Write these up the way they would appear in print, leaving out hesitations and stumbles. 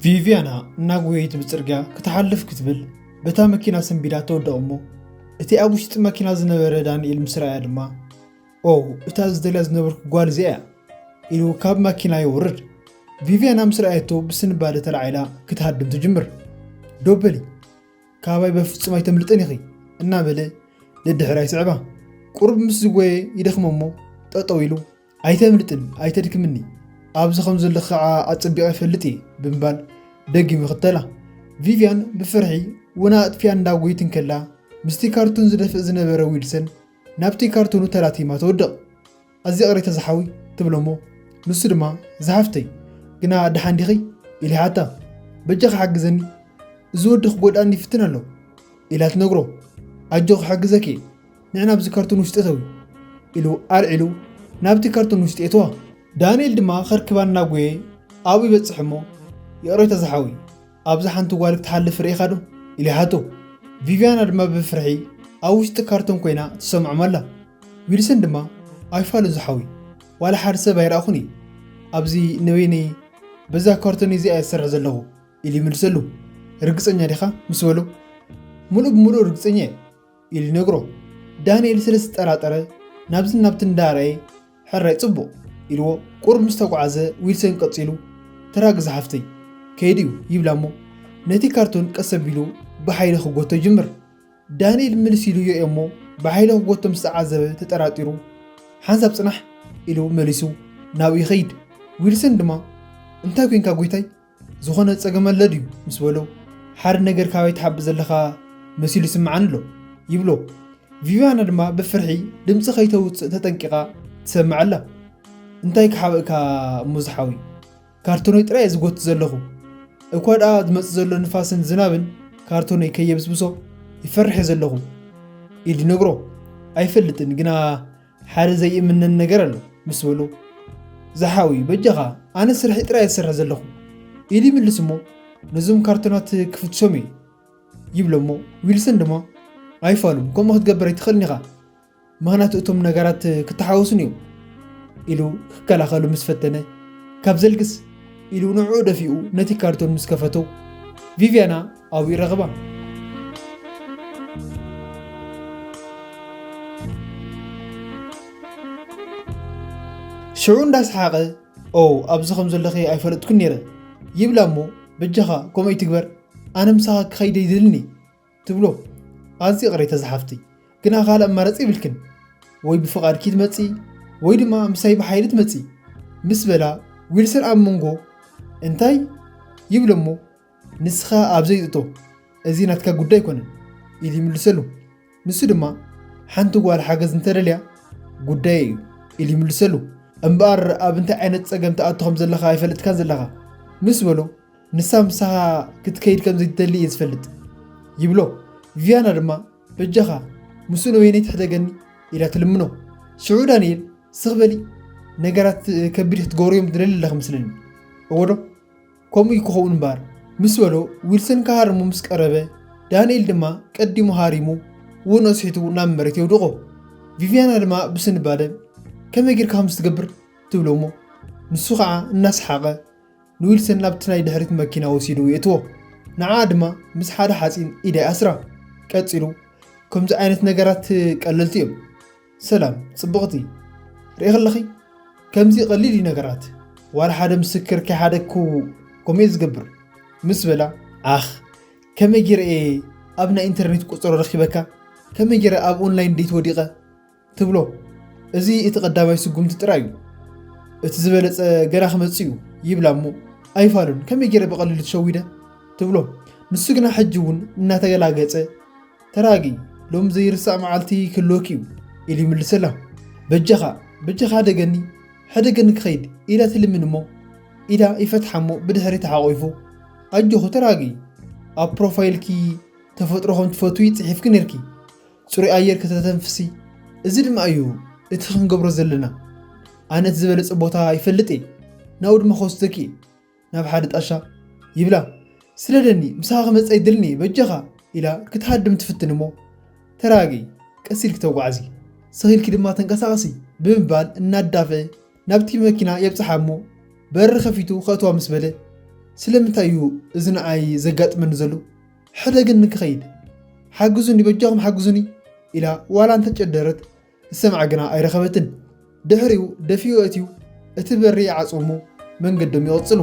ቪቪያና እናጉየት ብጽርጋ ከተሐልፍ ክትብል በታ መኪና ሰንቢዳ ተወደቀሞ እቲ ኣብ ውሽጢ መኪና ዝነበረ ዳንኤል ምስራያ ድማ እታ ዝደልያ ዝነበርኩ ጓል እዚኣ ኢሉ ካብ መኪና ይወርድ። ቪቪያና ምስራያቶ ብስንባደ ተላዒላ ክትሃድም ትጅምር። ዶበሊ ካባይ በፍጹም ኣይተምልጥን ኢኺ እናበለ ለድሕራ ይስዕባ። ቁርብ ምስ ዝጎየ ይደኽመሞ ጠጠው ኢሉ ኣይተምልጥን ኣይተድክምኒ ኣብዚ ከም ዘሎ ከዓ ኣጸቢቐ ይፈልጥ ብምባል ደጊሙ ይኽተላ። ቪቪያን ብፍርሒ ወና እጥፊያ እንዳጎይትን ከላ ምስቲ ካርቱን ዝደፍእ ዝነበረ ዊልሰን ናብቲ ካርቱኑ ተላቲማ ተወድቕ። ኣዚ ቅሪ ተዛሓዊ ትብሎሞ ንሱ ድማ ዝሓፍተይ ግና ድሓን ዲኺ ኢሉ ይሓታ። በጀ ክሓግዘኒ እዚ ወዲ ክጎዳእኒ ይፍትን ኣሎ ኢላ ትነግሮ። ኣጆ ክሓግዘኪ ንዕና ኣብዚ ካርቱን ውሽጢ እተዊ ኢሉ ኣልዒሉ ናብቲ ካርቱን ውሽጢ እተዋ። ዳንኤል ድማ ኸርክባ እናጎየ ኣብኡ ይበፅሕ እሞ የቕሮይ ተዛሓዊ ኣብዚ ሓንቲ ጓል ክትሓልፍ ርኢኻ ዶ ኢሉ ይሓቶ። ቪቪያና ድማ ብፍርሒ ኣብ ውሽጢ ካርቶን ኮይና ትሰምዖም ኣላ። ዊልሰን ድማ ኣይፋሉን ዝሓዊ ዋላ ሓደ ሰብ ኣይረኣኹኒ ኣብዚ ንበይነ በዛ ካርቶን እዚኣ ዝሰርሕ ዘለኹ ኢሉ ይምልሰሉ። ርግፀኛ ዲኻ ምስ በሎ ሙሉእ ብምሉእ ርግፀኛ ኢሉ ይነግሮ። ዳንኤል ስለ ዝጠራጠረ ናብዝን ናብቲ እንዳረአየ ሕራይ ጽቡቕ ኢልዎ ቁርብ ምስ ተጓዓዘ ዊልሰን ቀፂሉ ተራግ ዝሓፍተይ ከይድ እዩ ይብላ እሞ ነቲ ካርቶን ቀስ ኣቢሉ ብሓይሊ ክጎቶ ይጅምር። ዳንኤል ምልስ ኢሉ ዮ እሞ ብሓይሊ ክጎቶ ምስ ተዓዘበ ተጠራጢሩ ሓንሳብ ጽናሕ ኢሉ መሊሱ ናብኡ ይኸይድ። ዊልሰን ድማ እንታይ ኮንካ ጎይታይ ዝኾነ ፀገመለ ድዩ ምስ በሎ ሓደ ነገር ካባይ ትሓብእ ዘለኻ መሲሉ ይስምዓን ኣሎ ይብሎ። ቪቪያና ድማ ብፍርሒ ድምፂ ከይተውፅእ ተጠንቂቓ ትሰምዕ ኣላ። እንታይ ክሓብእካ ሙዝሓዊ ካርቶነይ ጥራይ ዝጎት ዘለኹ እኳ ደኣ ዝመፅእ ዘሎ ንፋስን ዝናብን ካርቶነይ ከየብስብሶ ይፈርሕ ዘለኹ ኢሉ ይነግሮ። ኣይፈልጥን ግና ሓደ ዘይእምነን ነገር ኣሎ ምስ በሎ ዝሓዊ በጀኻ ኣነ ስርሒ ጥራይ ዝሰርሕ ዘለኹ ኢሉ ይምልስ እሞ ነዞም ካርቶናት ክፍትሾም እየ ይብሎ እሞ ዊልሰን ድማ ኣይፋሉን ከምኡ ክትገብር ኣይትኽእልን ኢኻ ምኽንያቱ እቶም ነገራት ክተሓወሱን እዮም ኢሉ ክከላኸሉ ምስ ፈተነ ካብ ዘልግስ ኢሉ ንዕኡ ደፊኡ ነቲ ካርቶን ምስ ከፈቶ ቪቪያና ኣብኡ ይረኸባ። ሽዑ እንዳሰሓቐ ኣብዚ ከም ዘለኸ ኣይፈለጥኩን ነይረ ይብላ እሞ በጀኻ ከምኡ ይትግበር ኣነ ምሳኻ ክኸይደ ይድልኒ ትብሎ። ኣዝዩ ቅሪ ተዛሓፍቲ ግና ካልእ ኣማራፂ ይብልክን ወይ ብፍቓድኪ ትመፂ ወይ ድማ ምሳይ ብሓይሊ ትመፂ ምስ በላ ዊልሰን ኣብ መንጎ እንታይ ይብሎ እሞ ንስኻ ኣብ ዘይጥቶ እዚ ናትካ ጉዳይ ኣይኮነን ኢሉ ይምልሰሉ። ንሱ ድማ ሓንቲ ጓል ሓገዝ እንተደልያ ጉዳይ እዩ ኢሉ ይምልሰሉ። እምበኣር ኣብ እንታይ ዓይነት ፀገም ተኣቱ ከም ዘለኻ ኣይፈልጥካን ዘለኻ ምስ በሎ ንሳ ምሳኻ ክትከይድ ከም ዘይትደሊ እየ ዝፈልጥ ይብሎ። ቪቪያና ድማ በጀኻ ምስኡ ንበይነይ ትሕደገኒ ኢላ ትልምኖ። ሽዑ ዳንኤል ስኽበሊ ነገራት ከቢድ ክትገብሮዮም ትደሊ ኣለኽ ምስለኒ እወዶ ከምኡ ክኸውን እምበር ምስ በሎ ዊልሰን ካሃርሙ ምስ ቀረበ ዳንኤል ድማ ቀዲሙ ሃሪሙ እውን ኣስሒቱ ናብ መሬት የውድቆ። ቪቪያና ድማ ብስንባደ ከመይ ጌርካ ከም ዝትገብር ትብሎ እሞ ንሱ ከዓ እናሰሓቐ ንዊልሰን ናብቲ ናይ ድሕሪት መኪና ወሲዱ የእትዎ። ንዓ ድማ ምስ ሓደ ሓፂን ኢዳይ ኣስራ ቀፂሉ ከምዚ ዓይነት ነገራት ቀለልቲ እዮም ሰላም ጽብቕቲ ርኢ ኸለኺ ከምዚ ቀሊል እዩ ነገራት ዋላ ሓደ ምስክር ከይሓደኩ ከምኡ ዝገብር ምስ በላ ከመይ ጌርአ ኣብ ናይ ኢንተርኔት ቁፅሮ ረኺበካ ከመይ ጌርአ ኣብ ኦንላይን ዴት ወዲቐ ትብሎ። እዚ እቲ ቀዳማይ ስጉምቲ ጥራይ እዩ እቲ ዝበለፀ ገና ክመፅእ እዩ ይብላ እሞ ኣይፋሉን ከመይ ጌረ ብቐሊሉ ትሸዊደ ትብሎ። ንሱ ግና ሕጂ እውን እናተገላገፀ ተራጊ ሎም ዘይርሳእ መዓልቲ ክህልወኪ እዩ ኢሉ ይምልሰላ። በጀኻ ሕደገኒ ክኸይድ ኢላ ትልምን እሞ ኢዳ ይፈትሓ እሞ ብድሕሪ ተሓቆይፉ ኣጆኹ ተራጊ ኣብ ፕሮፋይልኪ ተፈጥሮ ከም ትፈትዊ ፅሒፍኪ ነርኪ ፅሩይ ኣየር ከተተንፍሲ እዚ ድማ እዩ እቲ ክንገብሮ ዘለና ኣነ እቲ ዝበለፀ ቦታ ይፈልጥ እየ ናብኡ ድማ ከወስደኪ ናብ ሓደ ጣሻ ይብላ። ስለደኒ ምሳኻ ክመፀ ይድልኒ በጀኻ ኢላ ክትሃድም ትፍትን እሞ ተራጊ ቀሲልኪ ተጓዓዚ ስኺልኪ ድማ ተንቀሳቐሲ ብምባል እናዳፍዐ ናብቲ መኪና የብፅሓ እሞ በሪ ከፊቱ ከእትዋ ምስ በለ ስለምንታይ እዩ እዚ ንዓይ ዘጋጥመኒ ዘሎ ሕደግን ንክኸይድ ሓግዙኒ በጃኹም ሓግዙኒ ኢላ ዋላ እንተጨደረት እሰምዓ ግና ኣይረኸበትን ድሕሪኡ ደፊኡ እትዩ እቲ በሪ ዓጽሙ መንገዶም ይቕጽሉ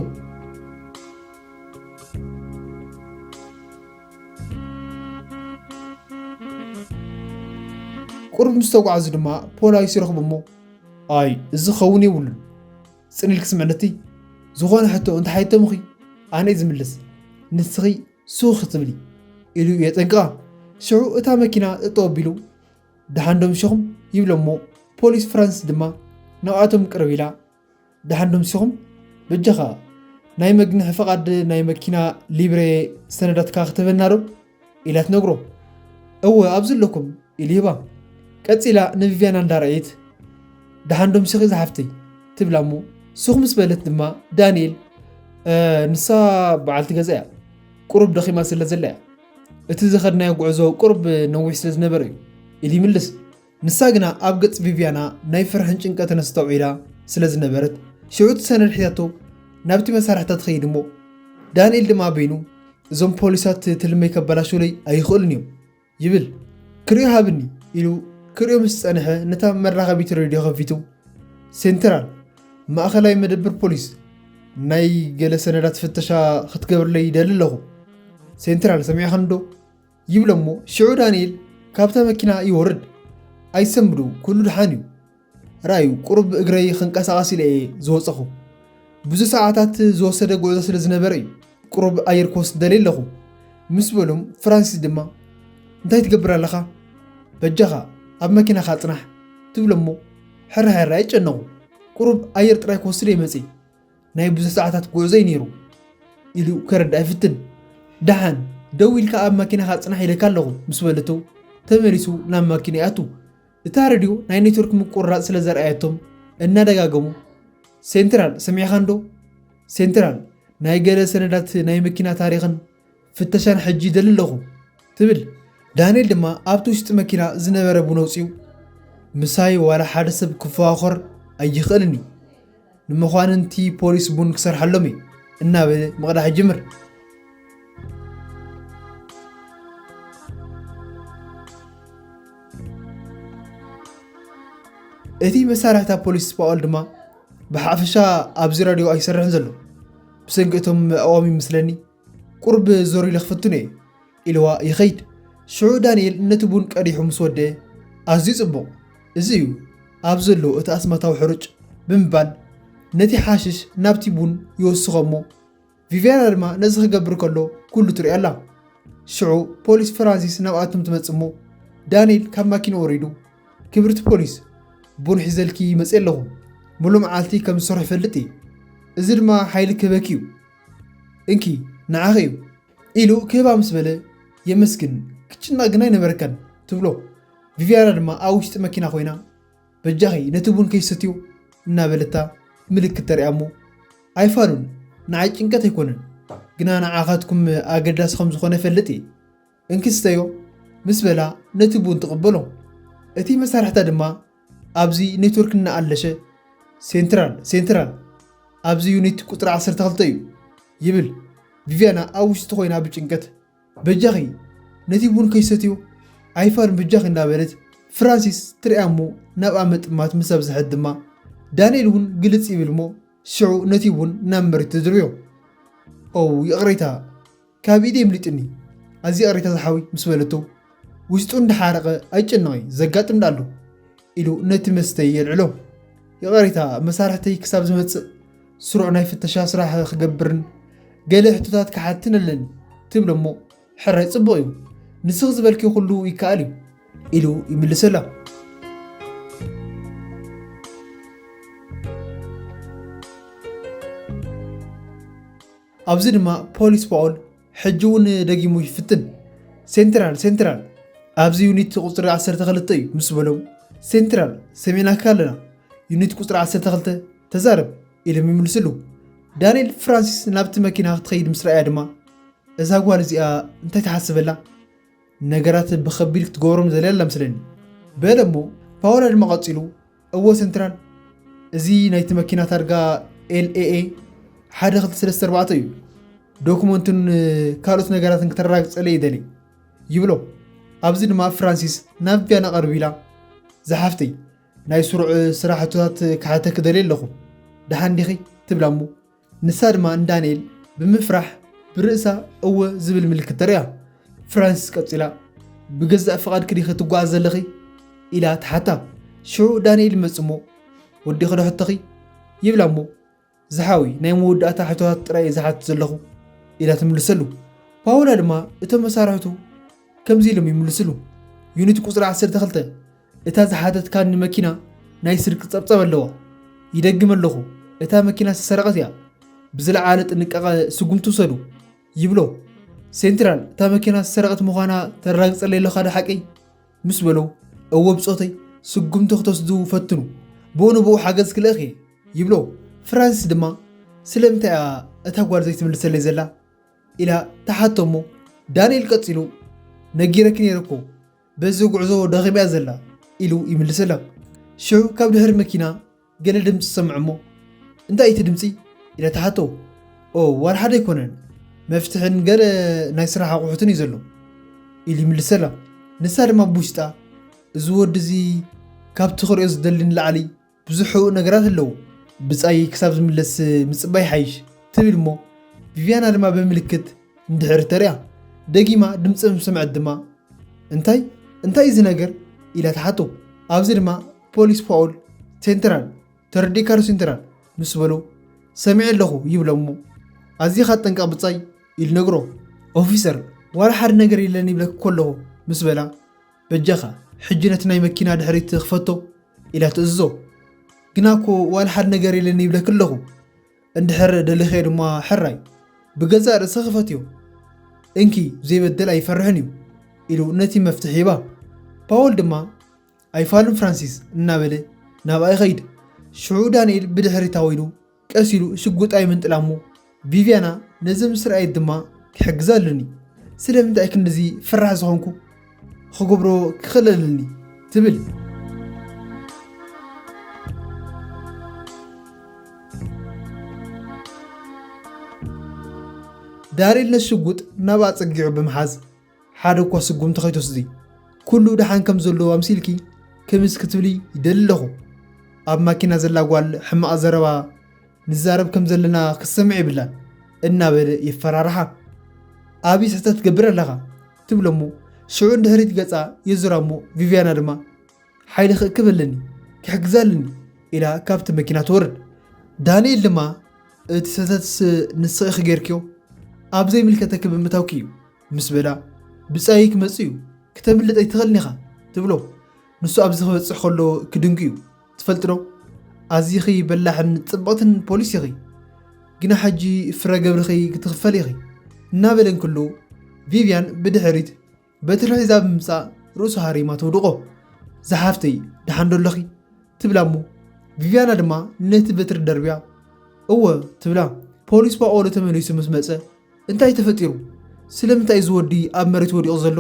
ቁርብ ምስ ተጓዓዙ ድማ ፖላይስ ይረኽቡ እሞ ኣይ እዚ ኸውን የብሉን ጽኒል ክስምዕነቲ ዝኾነ ሕቶ እንተሓይተሙኺ ኣነ ዝምልስ ንስኺ ሱኽ ክትብሊ ኢሉ የጠንቅቓ ሽዑ እታ መኪና እጠው ኣቢሉ ድሓንዶም ሽኹም ይብሎ እሞ ፖሊስ ፍራንስ ድማ ናብኣቶም ቅርብ ኢላ ድሓንዶም ሲኹም በጀኻ ናይ መግንሒ ፈቓድ ናይ መኪና ሊብሬ ሰነዳትካ ክትበና ዶ ኢላ ትነግሮ እወ ኣብ ዘለኩም ኢሉ ይባ ቀፂላ ንቪቪያና እንዳረአየት ድሓንዶም ሲኺ ዝሓፍተይ ትብላ እሞ ስኹ ምስ በለት ድማ ዳንኤል ንሳ በዓልቲ ገዛ እያ ቁሩብ ደኺማ ስለ ዘላ እያ እቲ ዝኸድናዮ ጉዕዞ ቁሩብ ነዊሕ ስለ ዝነበረ እዩ ኢሉ ይምልስ ንሳ ግና ኣብ ገጽ ቪቪያና ናይ ፍርሕን ጭንቀትን ኣስተውዒላ ስለ ዝነበረት ሽዑት ሰነድ ሒዛቶ ናብቲ መሳርሕታት ትኸይድ እሞ ዳንኤል ድማ በይኑ እዞም ፖሊሳት ትልመይ ከበላሹለይ ኣይኽእሉን እዮም ይብል ክሪኦ ሃብኒ ኢሉ ክሪኦ ምስ ጸንሐ ነታ መራኸቢት ሬድዮ ከፊቱ ሴንትራል ማእኸላይ መደብር ፖሊስ ናይ ገለ ሰነዳት ፍተሻ ክትገብርለይ ይደሊ ኣለኹ ሴንትራል ሰሚዕኸን ዶ ይብሎ እሞ ሽዑ ዳንኤል ካብታ መኪና ይወርድ ኣይሰምዱ ኩሉ ድሓን እዩ ራእዩ ቁሩብ እግረይ ክንቀሳቐስ ኢለ ዝወፀኹ ብዙ ሰዓታት ዝወሰደ ጉዕዞ ስለ ዝነበረ እዩ ቁሩብ ኣየር ክወስድ ደልየ ኣለኹ ምስ በሎም ፍራንሲስ ድማ እንታይ ትገብር ኣለኻ በጃኻ ኣብ መኪናኻ ጽናሕ ትብሎ እሞ ሕርሕር ኣይጨነቑ ቁሩብ ኣየር ጥራይ ክወስድ ይመጽእ ናይ ብዙ ሰዓታት ጉዕዞ እዩ ነይሩ ኢሉ ከረዳ ኣይፍትን ድሓን ደው ኢልካ ኣብ መኪናኻ ጽናሕ ኢለካ ኣለኹ ምስ በለቶ ተመሊሱ ናብ መኪና ይኣቱ እታ ሬድዮ ናይ ኔትወርክ ምቁርራጽ ስለ ዘርኣየቶም እናደጋገሙ ሴንትራል ሰሚዕኻን ዶ ሴንትራል ናይ ገለ ሰነዳት ናይ መኪና ታሪኽን ፍተሻን ሕጂ ይደሊ ኣለኹ ትብል ዳንኤል ድማ ኣብቲ ውሽጢ መኪና ዝነበረ ቡን ኣውፂኡ ምሳይ ዋላ ሓደ ሰብ ክፈዋኸር ኣይኽእልን እዩ ንመኳንንቲ ፖሊስ ቡን ክሰርሓሎም እዩ እናበለ መቕዳሕ ይጅምር እቲ መሳርሕታት ፖሊስ ፓኦል ድማ ብሓፈሻ ኣብዚ ራድዮ ኣይሰርሕን ዘሎ ብሰንኪ እቶም ኣዋሚ ምስለኒ ቁርብ ዞር ኢለ ክፍትኑ እየ ኢልዋ ይኸይድ ሽዑ ዳንኤል ነቲ ቡን ቀዲሑ ምስ ወደአ ኣዝዩ ጽቡቕ እዚ እዩ ኣብ ዘሎ እቲ ኣስማታዊ ሕሩጭ ብምባል ነቲ ሓሽሽ ናብቲ ቡን ይወስኾ እሞ ቪቪያና ድማ ነዚ ክገብር ከሎ ኩሉ ትሪኦ ኣላ ሽዑ ፖሊስ ፍራንሲስ ናብኣቶም ትመጽእ እሞ ዳንኤል ካብ ማኪና ወሪዱ ክብርቲ ፖሊስ ቡን ሒዘልኪ መጽእ ኣለኹ ሙሉእ መዓልቲ ከም ዝሰርሑ ይፈልጥ እየ እዚ ድማ ሓይሊ ክህበኪ እዩ እንኪ ንዓኸ እዩ ኢሉ ክህባ ምስ በለ የመስግን ክጭናቕ ግና ይነበረከን ትብሎ ቪቪያና ድማ ኣብ ውሽጢ መኪና ኮይና በጃኺ ነቲ ቡን ከይሰትዩ እናበለታ ምልክት ተሪኣ እሞ ኣይፋሉን ንዓይ ጭንቀት ኣይኮነን ግና ንዓኻትኩም ኣገዳሲ ከም ዝኾነ ይፈልጥ እየ እንክስተዮ ምስ በላ ነቲ ቡን ትቕበሎ እቲ መሳርሕታ ድማ ኣብዚ ኔትወርክ እናኣለሸ ሴንትራል ኣብዚ ዩኒት ቁጥሪ 12 እዩ ይብል ቪቪያና ኣብ ውሽጢ ኮይና ብጭንቀት በጃኺ ነቲ ቡን ከይሰትዩ ኣይፋሉን በጃኺ እናበለት ፍራንሲስ ትሪኣ እሞ ናብኣ መጥማት ምስ ኣብዝሐት ድማ ዳንኤል እውን ግልጽ ይብል እሞ ሽዑ ነቲ ቡን ናብ መሬት ተድርዮ ኦ ይቕሬታ ካብ ኢደ የምሊጥኒ ኣዚ ቅሬታ ዝሓዊ ምስ በለቶ ውሽጡ እንዳሓረቐ ኣይጨነቐይ ዘጋጥም ዳሎ ኢሉ ነቲ መስተይ የልዕሎ ይቕሬታ መሳርሕተይ ክሳብ ዝመጽእ ስሩዕ ናይ ፍተሻ ስራሕ ክገብርን ገለ ሕቶታት ክሓትን ኣለኒ ትብሎ እሞ ሕራይ ጽቡቕ እዩ ንስኽ ዝበልኪ ኩሉ ይከኣል እዩ ኢሉ ይምልሰላ ኣብዚ ድማ ፖሊስ ፓኦል ሕጂ እውን ደጊሙ ይፍትን ሴንትራል ኣብዚ ዩኒት ቁፅሪ 12 እዩ ምስ በሎም ሴንትራል ሰሜናካ ኣለና ዩኒት ቁፅሪ 12 ተዛረብ ኢሎም ይምልስሉ ዳንኤል ፍራንሲስ ናብቲ መኪና ክትኸይድ ምስ ረኣያ ድማ እዛ ጓል እዚኣ እንታይ ተሓስበላ ነገራት ብኸቢድ ክትገብሮም ዘለላ ምስለኒ በለ እሞ ፓኦል ድማ ቀፂሉ እዎ ሴንትራል እዚ ናይቲ መኪና ታርጋ LAA 1234 እዩ ዶክመንቱን ካልኦት ነገራትን ከተረጋግፀለ ይደሊ ይብሎ ኣብዚ ድማ ፍራንሲስ ናብ ቪያና ቀርቢላ ዝሓፍተይ ናይ ስሩዕ ስራሕትታት ካሕተ ክደልየ ኣለኹ ድሓን ዲኺ ትብላ እሞ ንሳ ድማ ንዳንኤል ብምፍራሕ ብርእሳ እወ ዝብል ምልክት ተርእያ ፍራንሲስ ቀፂላ ብገዛእ ፍቓድ ክዲኺ ትጓዓዝ ዘለኺ ኢላ ተሓታ ሽዑ ዳንኤል ይመጽ እሞ ወዲ ክደሕተኺ ይብላ እሞ ዝሓዊ ናይ መወዳእታ ሕቶታት ጥራይ ዝሓት ዘለኹ ኢላ ትምልሰሉ ፓውላ ድማ እቶም መሳርሕቱ ከምዚ ኢሎም ይምልስሉ ዩኒት ቁፅሪ 12 እታ ዝሓተትካኒ መኪና ናይ ስርቂ ፀብፀብ ኣለዋ ይደግም ኣለኹ እታ መኪና ዝተሰረቀት እያ ብዝለዓለ ጥንቃቐ ስጉምቲ ውሰዱ ይብሎ ሴንትራል እታ መኪና ዝተሰረቀት ምዃና ተረጋግፀለይ ኣለኻ ዶ ሓቀይ ምስ በሎ እወ ብፆተይ ስጉምቲ ክትወስዱ ፈትኑ ብኡንብኡ ሓገዝ ክልእኽ ይብሎ ፍራንሲስ ድማ ስለምንታይ እያ እታ ጓል ዘይትምልሰለይ ዘላ ኢላ ተሓቶ እሞ ዳንኤል ቀፂሉ ነጊረክ ነይረኮ በዚ ጉዕዞ ደኺም እያ ዘላ ኢሉ ይምልሰላ ሽዑ ካብ ድሕሪ መኪና ገለ ድምፂ ዝሰምዕ እሞ እንታይ እቲ ድምፂ ኢላ ተሓቶ ዋላ ሓደ ኣይኮነን መፍትሕን ገለ ናይ ስራሕ ኣቑሑትን እዩ ዘሎ ኢሉ ይምልሰላ ንሳ ድማ ብውሽጣ እዚ ወዲ እዚ ካብቲ ክሪኦ ዝደሊ ንላዕሊ ብዙሕ ነገራት ኣለዉ ብፃይ ክሳብ ዝምለስ ምፅባይ ሓይሽ ትብል እሞ ቪቪያና ድማ ብምልክት እንድሕሪ ተርእያ ደጊማ ድምፂ ሰምዐት ድማ እንታይ እዚ ነገር ኢላ ተሓቶ ኣብዚ ድማ ፖሊስ ፓውል ሴንትራል ተረዲካዶ ሴንትራል ምስ በሎ ሰሚዐ ኣለኹ ይብሎ እሞ ኣዝኻ ጠንቀቕ ብፃይ ኢሉ ነግሮ ኦፊሰር ዋላ ሓደ ነገር የለን ይብለክ ከለኹ ምስ በላ በጃኻ ሕጂ ነቲ ናይ መኪና ድሕሪት ክፈቶ ኢላ ትእዝዞ ግና እኮ ዋላ ሓደ ነገር የለን ይብለክ ኣለኹ እንድሕር ደሊኸ ድማ ሕራይ ብገዛእ ርእሲ ክፈትዮ እንኪ ዘይበደል ኣይፈርሕን እዩ ኢሉ ነቲ መፍትሕ ሂባ ፓውል ድማ ኣይፋሉን ፍራንሲስ እናበለ ናብኣ ይኸይድ ሽዑ ዳንኤል ብድሕሪታ ወይኑ ቀሲሉ ሽጉጣይ ምንጥላ እሞ ቪቪያና ነዚ ምስ ረኣየት ድማ ክሕግዛ ኣለኒ ስለምንታይ ክንዚ ፍራሕ ዝኾንኩ ክገብሮ ክኽእለልኒ ትብል ዳንኤል ነዚ ሽጉጥ ናብኣ ፀጊዑ ብምሓዝ ሓደ እኳ ስጉምቲ ከይትወስዲ ኩሉ ድሓን ከም ዘለዎ ኣምሲልኪ ክምስ ክትብሊ ይደሊ ኣለኹ ኣብ ማኪና ዘላ ጓል ሕማቕ ዘረባ ንዛረብ ከም ዘለና ክሰምዕ ይብላን እናበለ ይፈራርሓ ኣብይ ስሕተት ትገብር ኣለኻ ትብሎ እሞ ሽዑ እንድሕሪት ገፃ የዙራ እሞ ቪቪያና ድማ ሓይሊ ክእክብ ኣለኒ ክሕግዛለኒ ኢላ ካብቲ መኪና ትወርድ ዳንኤል ድማ እቲ ስሕተትስ ንስኺ ጌርክዮ ኣብ ዘይምልከተክ ብምታውኪ እዩ ምስ በላ ብፃይ ክመፅ እዩ ክተምልጥ ኣይትኽእልኒ ኢኻ ትብሎ ንሱ ኣብዚ ክበፅሕ ከሎ ክድንቂ እዩ ትፈልጥ ዶ ኣዝኺ በላሕን ፅብቕትን ፖሊስ ኢኺ ግና ሕጂ ፍረ ገብርኺ ክትኽፈል ኢኺ እናበለን ክሉ ቪቪያን ብድሕሪት በትሪ ሒዛ ብምምፃእ ርእሱ ሃሪማ ተውድቆ ዝሓፍተይ ድሓን ዶ ኣለኺ ትብላ እሞ ቪቪያና ድማ ነቲ በትሪ ደርብያ እወ ትብላ ፖሊስ ፓኦሎ ተመሊሱ ምስ መፀ እንታይ ተፈጢሩ ስለምንታይ ዝወዲ ኣብ መሬት ወዲቑ ዘሎ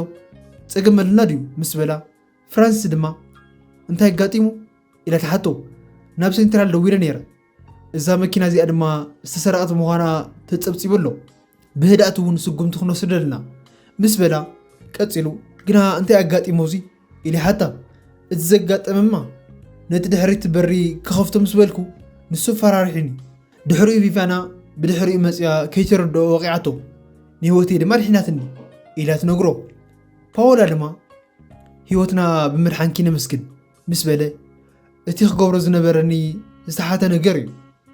ፀገመልና ድዩ ምስ በላ ፍራንሲስ ድማ እንታይ ኣጋጢሙ ኢላ ተሓቶ ናብ ሴንትራል ደው ኢለ ነይረ እዛ መኪና እዚኣ ድማ ዝተሰረቐት ምዃና ተፀብፂቡ ኣሎ ብህዳእቲ እውን ስጉምቲ ክንወስድ ኣለና ምስ በላ ቀፂሉ ግና እንታይ ኣጋጢሞ እዚ ኢሉ ሓታ እቲ ዘጋጠመማ ነቲ ድሕሪት በሪ ክኸፍቶ ምስ በልኩ ንሱ ፈራሪሒኒ ድሕሪኡ ቪቪያና ብድሕሪኡ መፅያ ከይተረድኦ ወቂዓቶ ንህይወተይ ድማ ድሒናትኒ ኢላ ትነግሮ ፓውላ ድማ ህይወትና ብምድሓንኪ ነመስግን ምስ በለ እቲ ክገብሮ ዝነበረኒ ዝተሓተ ነገር እዩ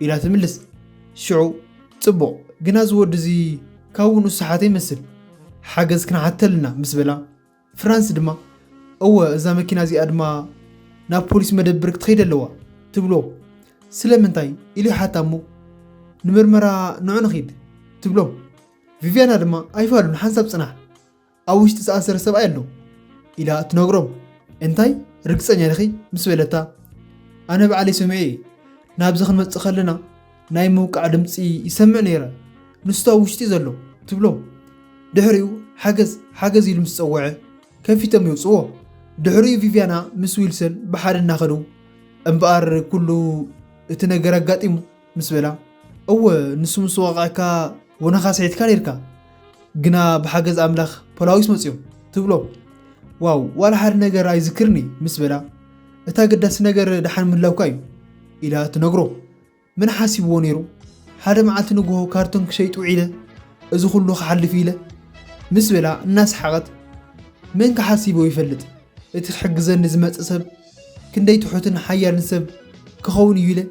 ኢላ ትምልስ ሽዑ ፅቡቕ ግና ዝወዲ እዚ ካብኡ ንስሓተ ይመስል ሓገዝ ክንሓተልና ምስ በላ ፍራንስ ድማ እወ እዛ መኪና እዚኣ ድማ ናብ ፖሊስ መደብር ክትኸይድ ኣለዋ ትብሎ ስለምንታይ ኢሉ ሓታ እሞ ንምርመራ ንዑ ንኸይድ ትብሎ ቪቪያና ድማ ኣይፋሉን ሓንሳብ ፅናሕ ኣብ ውሽጢ ዝኣሰረ ሰብኣይ ኣሎ ኢላ ትነግሮም እንታይ ርግፀኛ ኢኺ ምስ በለታ ኣነ በዓለይ ሰሚዐ ናብዚ ክንመፅእ ከለና ናይ ምውቃዕ ድምፂ ይሰምዕ ነይረ ንስቱ ኣብ ውሽጢ ዘሎ ትብሎ ድሕሪኡ ሓገዝ ኢሉ ምስ ፀውዐ ከፊቶም ይውፅዎ ድሕሪኡ ቪቪያና ምስ ዊልሰን ብሓደ እናኸዱ እምበኣር ኩሉ እቲ ነገር ኣጋጢሙ ምስ በላ እወ ንሱ ምስ ዋቃዕካ ونخا سعيد كان يركا قنا بحاجز أملاخ بلاويس مصيو تبلو واو ولا حد نجار يذكرني مسبلا اتا قداس نجار دحن من لوكاي إلى تنقرو من حاسب ونيرو هذا معلت نجوه كارتون كشيء وعيله إذا كله حل فيله مسبلا الناس حقت من كحاسبه يفلت اتحجزن نزمت أسب كندي تحطن حيا نسب كخون يله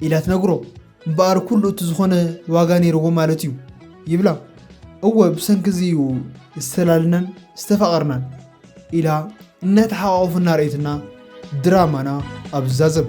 إلى تنقرو بار كله تزخونه واغاني رغو مالتيو يبلا هو بسنكزيو استلالنا استفقرنا إلى نتحقق في النار دراما أبزازب